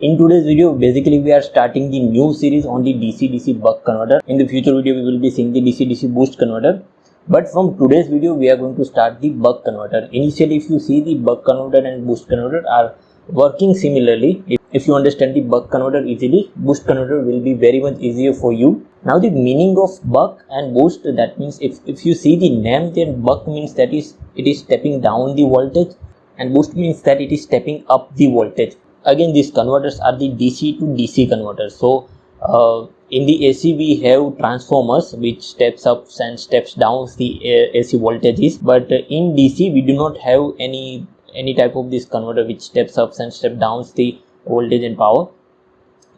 In today's video, basically we are starting the new series on the DC-DC buck converter. In the future video, we will be seeing the DC-DC boost converter. But from today's video, we are going to start the buck converter. Initially, if you see, the buck converter and boost converter are working similarly. If you understand the buck converter easily, boost converter will be very much easier for you. Now the meaning of buck and boost, that means if you see the name, then buck means that it is stepping down the voltage, and boost means that it is stepping up the voltage. Again, these converters are the DC to DC converters. So in the AC we have transformers which steps up and steps down the AC voltages, but in DC we do not have any type of this converter which steps up and steps down the voltage and power.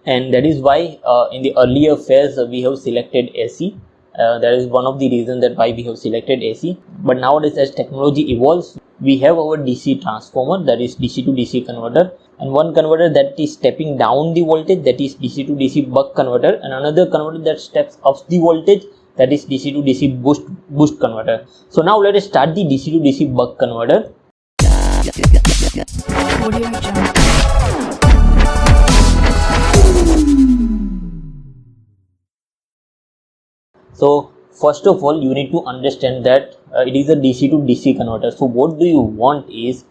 And that is why in the earlier phase we have selected AC. That is one of the reasons that why we have selected AC. But nowadays, as technology evolves, we have our DC transformer, that is DC to DC converter, and one converter that is stepping down the voltage, that is DC to DC buck converter, and another converter that steps up the voltage, that is DC to DC boost converter. So now let us start the DC to DC buck converter. So first of all, you need to understand that it is a DC to DC converter. So what do you want is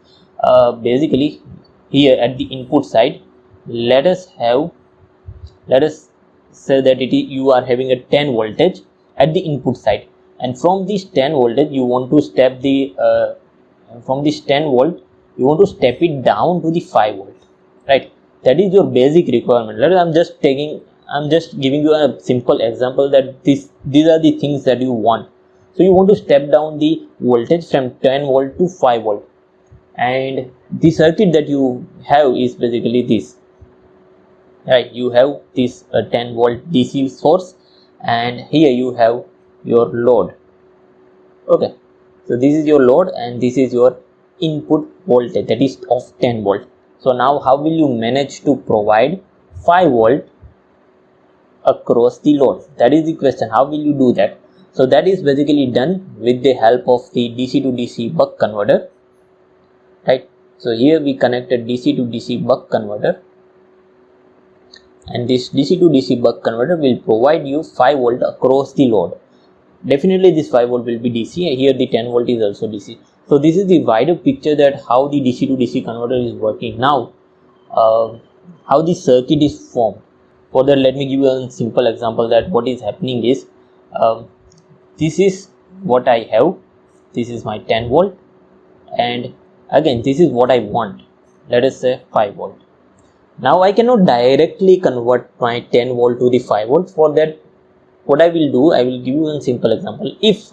basically here at the input side, let us say that you are having a 10 voltage at the input side, and from this 10 voltage you want to step the from this 10 volt you want to step it down to the 5 volt, right? That is your basic requirement. I'm just giving you a simple example that these are the things that you want. So you want to step down the voltage from 10 volt to 5 volt, and the circuit that you have is basically this, right? You have this 10 volt DC source, and here you have your load. Okay, so this is your load and this is your input voltage, that is of 10 volt. So now how will you manage to provide 5 volt across the load? That is the question. How will you do that? So that is basically done with the help of the DC to DC buck converter, right? So here we connected DC to DC buck converter, and this DC to DC buck converter will provide you 5 volt across the load. Definitely this 5 volt will be DC. Here the 10 volt is also DC. So this is the wider picture that how the DC to DC converter is working. Now how the circuit is formed. For that, let me give you a simple example that what is happening is this is what I have. This is my 10 volt, and again this is what I want. Let us say 5 volt. Now I cannot directly convert my 10 volt to the 5 volt. For that, what I will do, I will give you a simple example. If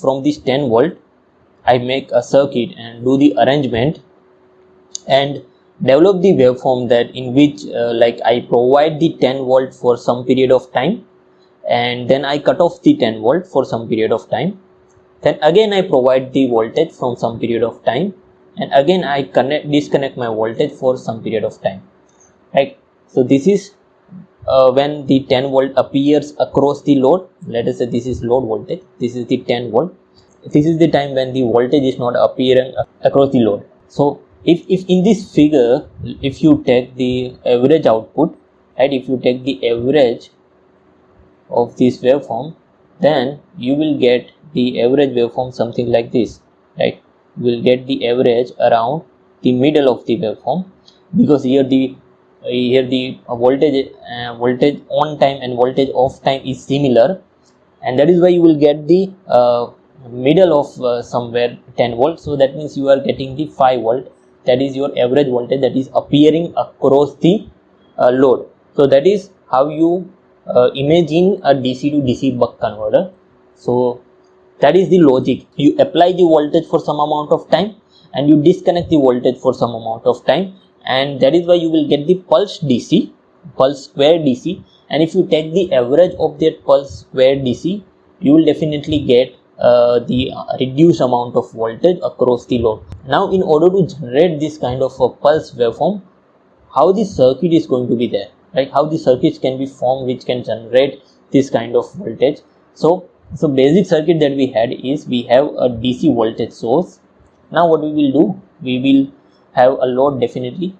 from this 10 volt I make a circuit and do the arrangement and develop the waveform that in which like I provide the 10 volt for some period of time, and then I cut off the 10 volt for some period of time, then again I provide the voltage from some period of time, and again I disconnect my voltage for some period of time, right? So this is when the 10 volt appears across the load. Let us say this is load voltage, this is the 10 volt. This is the time when the voltage is not appearing across the load. So if in this figure, if you take the average output, right, if you take the average of this waveform, then you will get the average waveform something like this, right? You will get the average around the middle of the waveform, because here the voltage on time and voltage off time is similar, and that is why you will get the middle of somewhere 10 volt. So that means you are getting the 5 volt. That is your average voltage that is appearing across the load. So that is how you imagine a DC to DC buck converter. So that is the logic. You apply the voltage for some amount of time and you disconnect the voltage for some amount of time, and that is why you will get the pulse DC, pulse square DC. And if you take the average of that pulse square DC, you will definitely get the reduced amount of voltage across the load. Now in order to generate this kind of a pulse waveform, how the circuit is going to be there, right? How the circuits can be formed which can generate this kind of voltage. So basic circuit that we had is we have a DC voltage source. Now what we will do, we will have a load definitely,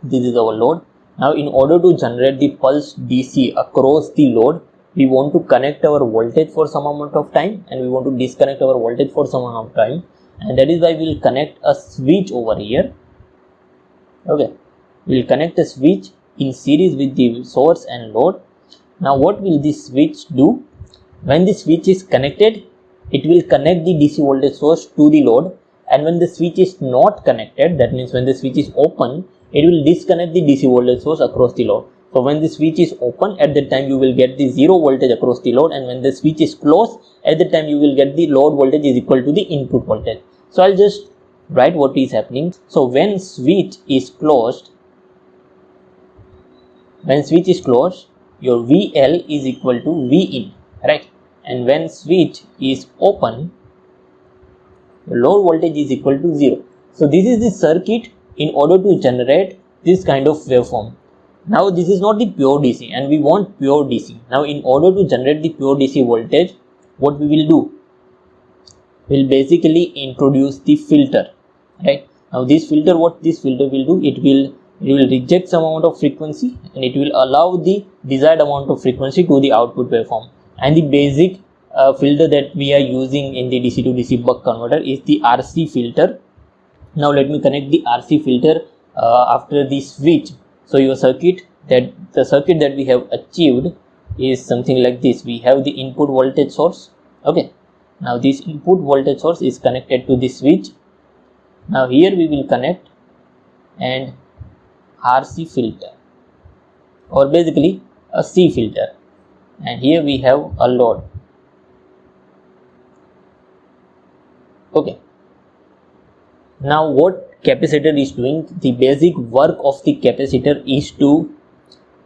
This is our load. Now in order to generate the pulse DC across the load, we want to connect our voltage for some amount of time and we want to disconnect our voltage for some amount of time, and that is why we will connect a switch over here. Okay, we will connect a switch in series with the source and load. Now what will this switch do? When the switch is connected, it will connect the DC voltage source to the load, and when the switch is not connected, that means when the switch is open, it will disconnect the DC voltage source across the load. So when the switch is open, at that time you will get the zero voltage across the load, and when the switch is closed, at that time you will get the load voltage is equal to the input voltage. So I'll just write what is happening. So when switch is closed, your VL is equal to Vin, right? And when switch is open, load voltage is equal to 0. So this is the circuit in order to generate this kind of waveform. Now this is not the pure DC and we want pure DC. Now in order to generate the pure DC voltage, what we will do? We'll basically introduce the filter, right? Now this filter, what this filter will do, it will reject some amount of frequency and it will allow the desired amount of frequency to the output waveform. And the basic filter that we are using in the DC to DC buck converter is the RC filter. Now let me connect the RC filter after the switch. So the circuit that we have achieved is something like this. We have the input voltage source. Okay, now this input voltage source is connected to the switch. Now here we will connect an RC filter, or basically a C filter, and here we have a load. Okay, now what capacitor is doing? The basic work of the capacitor is to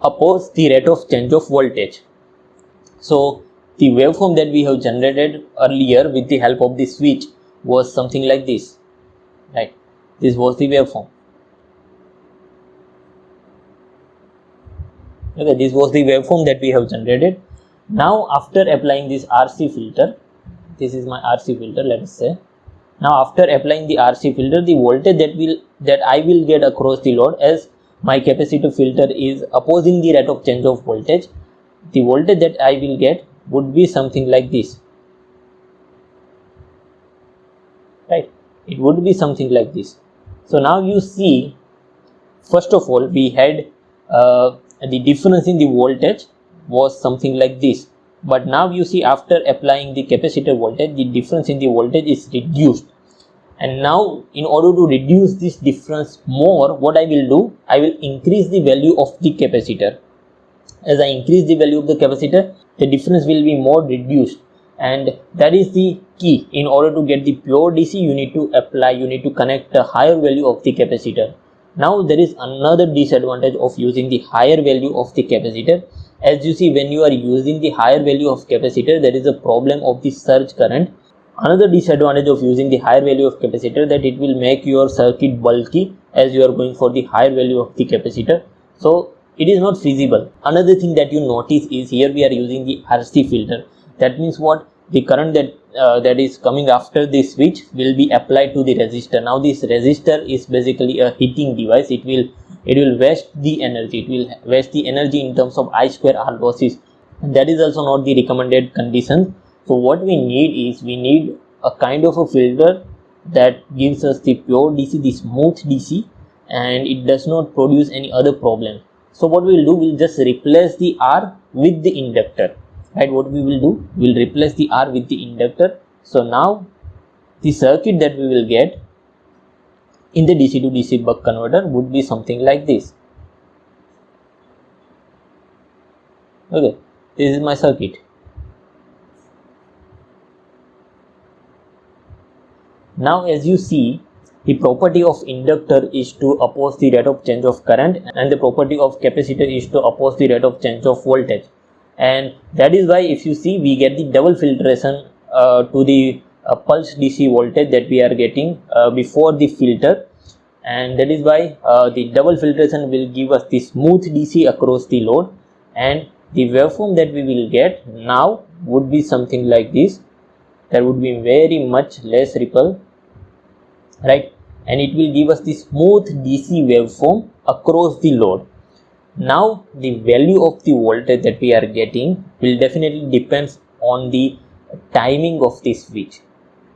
oppose the rate of change of voltage. So the waveform that we have generated earlier with the help of the switch was something like this, right? This was the waveform. Okay, this was the waveform that we have generated. Now after applying this RC filter, this is my RC filter, let us say. Now after applying the RC filter, the voltage that I will get across the load, as my capacitor filter is opposing the rate of change of voltage, the voltage that I will get would be something like this, right? It would be something like this. So now you see, first of all, we had the difference in the voltage was something like this, but now you see after applying the capacitor voltage, the difference in the voltage is reduced. And now in order to reduce this difference more, what I will do, I will increase the value of the capacitor. As I increase the value of the capacitor, the difference will be more reduced, and that is the key. In order to get the pure DC, you need to connect a higher value of the capacitor. Now there is another disadvantage of using the higher value of the capacitor. As you see, when you are using the higher value of capacitor, there is a problem of the surge current. Another disadvantage of using the higher value of capacitor, that it will make your circuit bulky as you are going for the higher value of the capacitor. So it is not feasible. Another thing that you notice is here we are using the RC filter. That means what? The current that is coming after the switch will be applied to the resistor. Now this resistor is basically a heating device. It will waste the energy. It will waste the energy in terms of I square R losses, and that is also not the recommended condition. So what we need a kind of a filter that gives us the pure DC, the smooth DC, and it does not produce any other problem. So what we will do, we'll just replace the R with the inductor, right? What we will do, we'll replace the R with the inductor. So now the circuit that we will get in the DC to DC buck converter would be something like this. Okay, this is my circuit. Now as you see, the property of inductor is to oppose the rate of change of current, and the property of capacitor is to oppose the rate of change of voltage. And that is why if you see, we get the double filtration to the pulse DC voltage that we are getting before the filter, and that is why the double filtration will give us the smooth DC across the load, and the waveform that we will get now would be something like this. There would be very much less ripple, right? and it will give us the smooth DC waveform across the load. Now the value of the voltage that we are getting will definitely depends on the timing of the switch.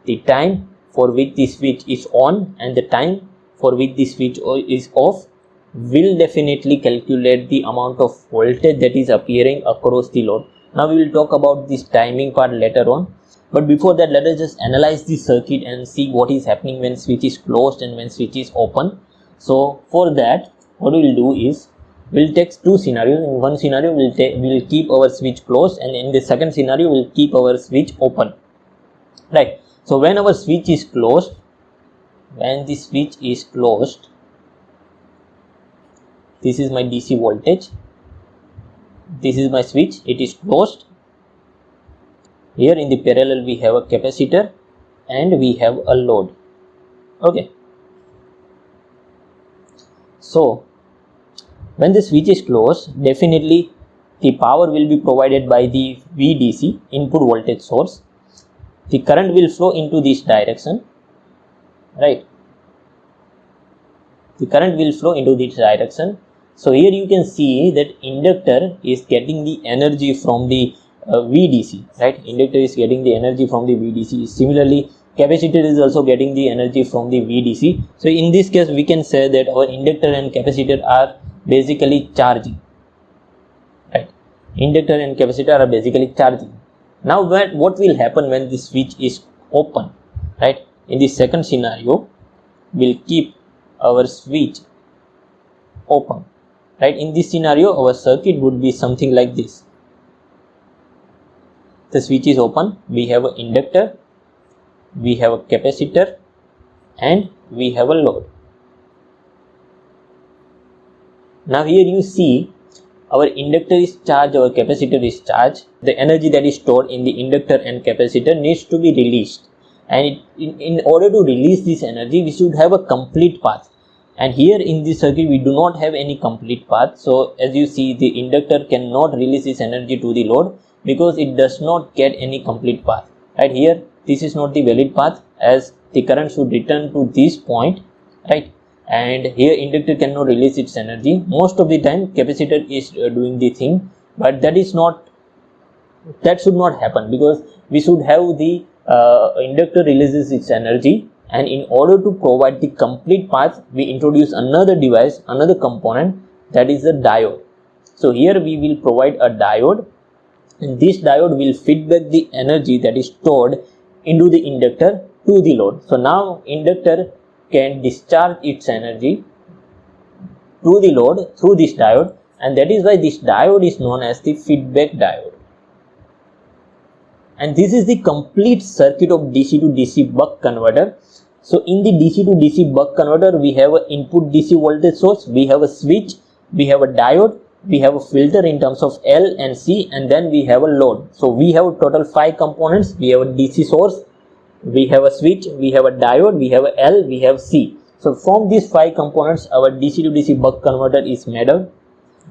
The time for which the switch is on and the time for which the switch is off will definitely calculate the amount of voltage that is appearing across the load. Now we will talk about this timing part later on, but before that let us just analyze the circuit and see what is happening when switch is closed and when switch is open. So for that, what we will do is we'll take two scenarios. In one scenario we'll keep our switch closed, and in the second scenario we'll keep our switch open, right? So when our switch is closed, this is my DC voltage, this is my switch, it is closed. Here in the parallel we have a capacitor and we have a load. Okay, so when the switch is closed, definitely the power will be provided by the VDC, input voltage source. The current will flow into this direction, right? The current will flow into this direction. So here you can see that inductor is getting the energy from the VDC, right? Inductor is getting the energy from the VDC. Similarly, capacitor is also getting the energy from the VDC. So in this case, we can say that our inductor and capacitor are basically charging, right? Inductor and capacitor are basically charging. Now what will happen when the switch is open, right? In the second scenario, we'll keep our switch open, right? In this scenario, our circuit would be something like this. The switch is open, we have an inductor, we have a capacitor, and we have a load. Now here you see our inductor is charged, our capacitor is charged. The energy that is stored in the inductor and capacitor needs to be released, and in order to release this energy we should have a complete path, and here in this circuit we do not have any complete path. So as you see, the inductor cannot release this energy to the load because it does not get any complete path, right? Here this is not the valid path, as the current should return to this point, right? And here inductor cannot release its energy. Most of the time capacitor is doing the thing, but that should not happen, because we should have the inductor releases its energy, and in order to provide the complete path we introduce another device, another component, that is a diode. So here we will provide a diode, and this diode will feed back the energy that is stored into the inductor to the load. So now inductor can discharge its energy to the load through this diode, and that is why this diode is known as the feedback diode. And this is the complete circuit of DC to DC buck converter. So in the DC to DC buck converter, we have an input DC voltage source, we have a switch, we have a diode, we have a filter in terms of L and C, and then we have a load. So we have total 5 components. We have a DC source, we have a switch, we have a diode, we have a L, we have C. So from these 5 components our DC to DC buck converter is made up,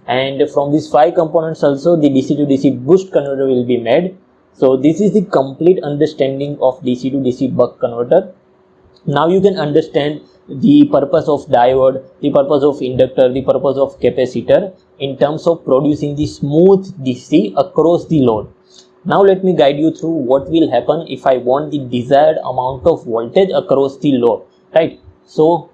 and from these 5 components also the DC to DC boost converter will be made. So this is the complete understanding of DC to DC buck converter. Now you can understand the purpose of diode, the purpose of inductor, the purpose of capacitor in terms of producing the smooth DC across the load. Now let me guide you through what will happen if I want the desired amount of voltage across the load, right? So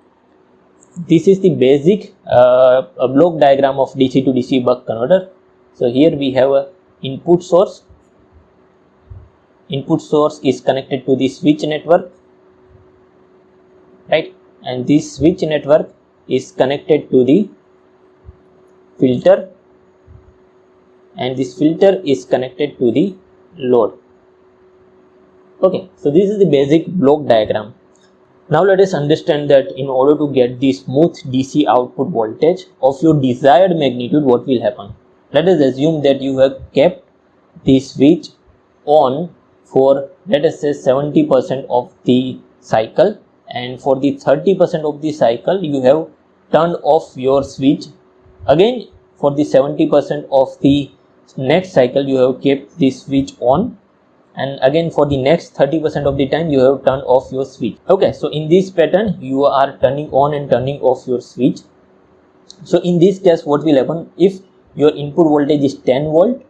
this is the basic block diagram of DC to DC buck converter. So here we have a input source. Input source is connected to the switch network, right? And this switch network is connected to the filter, and this filter is connected to the load. Okay, so this is the basic block diagram. Now let us understand that in order to get the smooth DC output voltage of your desired magnitude, what will happen? Let us assume that you have kept the switch on for, let us say, 70% of the cycle, and for the 30% of the cycle you have turned off your switch. Again, for the 70% of the next cycle you have kept the switch on, and again for the next 30% of the time you have turned off your switch. Okay, so in this pattern you are turning on and turning off your switch. So in this case what will happen, if your input voltage is 10 volt,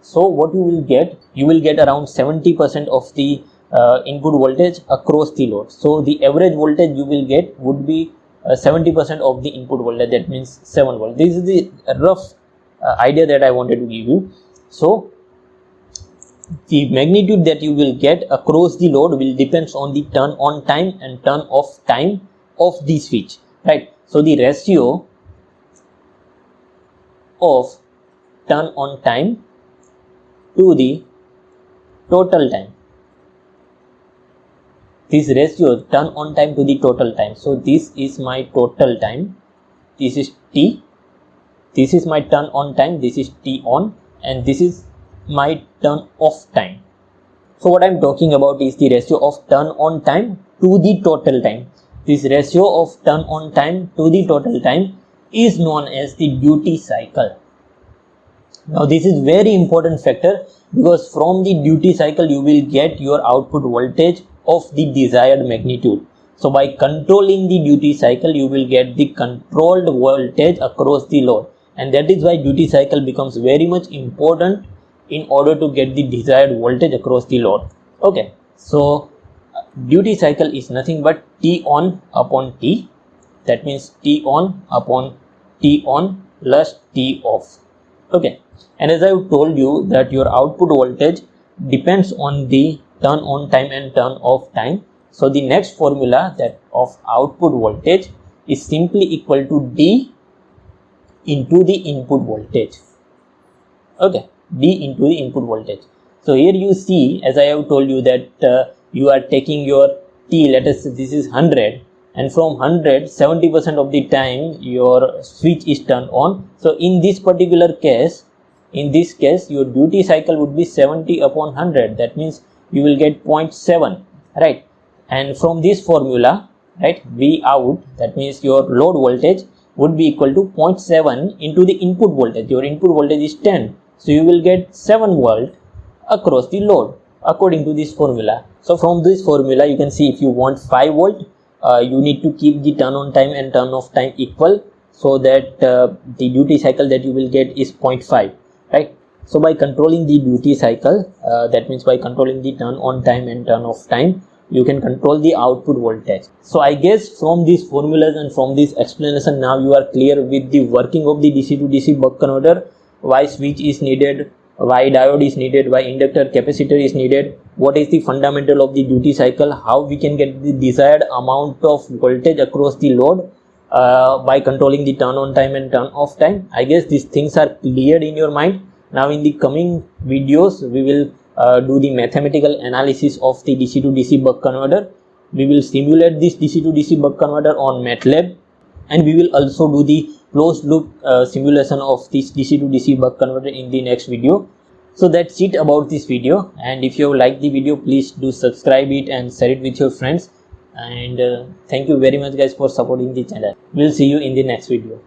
so what you will get around 70% of the input voltage across the load. So the average voltage you will get would be 70% of the input voltage, that means 7 volt. This is the rough idea that I wanted to give you. So the magnitude that you will get across the load will depends on the turn on time and turn off time of the switch, right? So the ratio of turn on time to the total time, this ratio turn on time to the total time. So this is my total time, this is T, this is my turn on time, this is T on, and this is my turn off time. So what I am talking about is the ratio of turn on time to the total time. This ratio of turn on time to the total time is known as the duty cycle. Now this is very important factor, because from the duty cycle you will get your output voltage of the desired magnitude. So by controlling the duty cycle you will get the controlled voltage across the load, and that is why duty cycle becomes very much important in order to get the desired voltage across the load. Okay, so duty cycle is nothing but T on upon T, that means T on upon T on plus T off. Okay, and as I have told you that your output voltage depends on the turn on time and turn off time. So the next formula that of output voltage is simply equal to D into the input voltage. Okay, D into the input voltage. So here you see, as I have told you, that you are taking your T, let us say this is 100, and from 100 70% of the time your switch is turned on. So in this particular case, your duty cycle would be 70 upon 100, that means you will get 0.7, right? And from this formula, right, V out, that means your load voltage would be equal to 0.7 into the input voltage. Your input voltage is 10, so you will get 7 volt across the load according to this formula. So from this formula you can see, if you want 5 volt, you need to keep the turn on time and turn off time equal, so that the duty cycle that you will get is 0.5, right? So by controlling the duty cycle, that means by controlling the turn on time and turn off time, you can control the output voltage. So I guess from these formulas and from this explanation now you are clear with the working of the DC to DC buck converter, why switch is needed, why diode is needed, why inductor capacitor is needed, what is the fundamental of the duty cycle, how we can get the desired amount of voltage across the load by controlling the turn on time and turn off time. I guess these things are cleared in your mind. Now in the coming videos we will do the mathematical analysis of the DC to DC buck converter. We will simulate this DC to DC buck converter on MATLAB, and we will also do the closed loop simulation of this DC to DC buck converter in the next video. So that's it about this video, and if you have liked the video, please do subscribe it and share it with your friends, and thank you very much guys for supporting the channel. We'll see you in the next video.